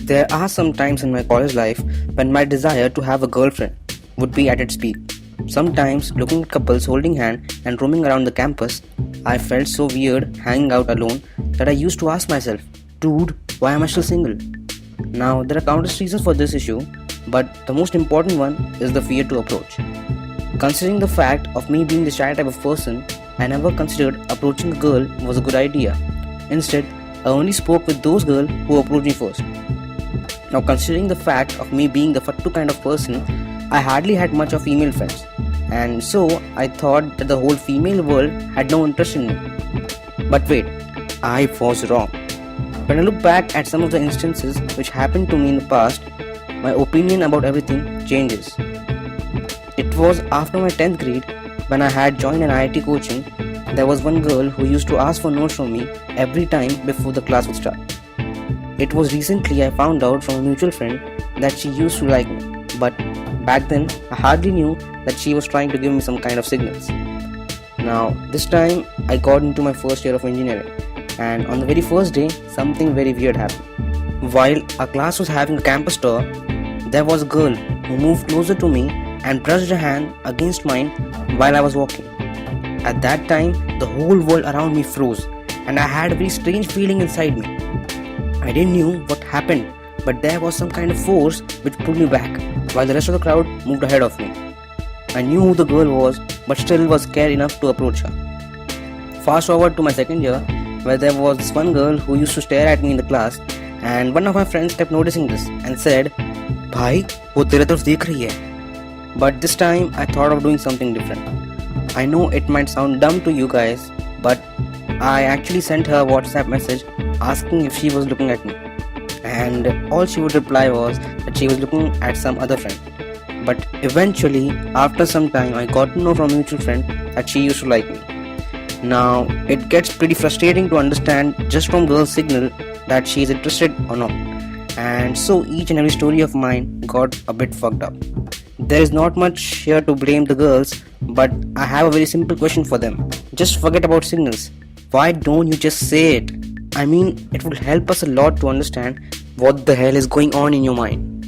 There are some times in my college life when my desire to have a girlfriend would be at its peak. Sometimes, looking at couples holding hands and roaming around the campus, I felt so weird hanging out alone that I used to ask myself, dude, why am I still single? Now, there are countless reasons for this issue, but the most important one is the fear to approach. Considering the fact of me being the shy type of person, I never considered approaching a girl was a good idea. Instead, I only spoke with those girls who approached me first. Now, considering the fact of me being the fattu kind of person, I hardly had much of female friends, and so I thought that the whole female world had no interest in me. But wait, I was wrong. When I look back at some of the instances which happened to me in the past, my opinion about everything changes. It was after my 10th grade when I had joined an IIT coaching. There was one girl who used to ask for notes from me every time before the class would start. It was recently I found out from a mutual friend that she used to like me, but back then I hardly knew that she was trying to give me some kind of signals. Now, this time I got into my first year of engineering, and on the very first day, something very weird happened. While our class was having a campus tour, there was a girl who moved closer to me and brushed her hand against mine while I was walking. At that time, the whole world around me froze, and I had a very strange feeling inside me. I didn't know what happened, but there was some kind of force which pulled me back, while the rest of the crowd moved ahead of me. I knew who the girl was, but still was scared enough to approach her. Fast forward to my second year, where there was this one girl who used to stare at me in the class, and one of my friends kept noticing this and said, "Bhai, wo tere taraf dekh rahi hai." But this time I thought of doing something different. I know it might sound dumb to you guys, but I actually sent her a WhatsApp message asking if she was looking at me, and all she would reply was that she was looking at some other friend. But eventually, after some time, I got to know from a mutual friend that she used to like me. Now, it gets pretty frustrating to understand just from girl's signal that she is interested or not, and so each and every story of mine got a bit fucked up. There is not much here to blame the girls, but I have a very simple question for them. Just forget about signals. Why don't you just say it? I mean, it would help us a lot to understand what the hell is going on in your mind.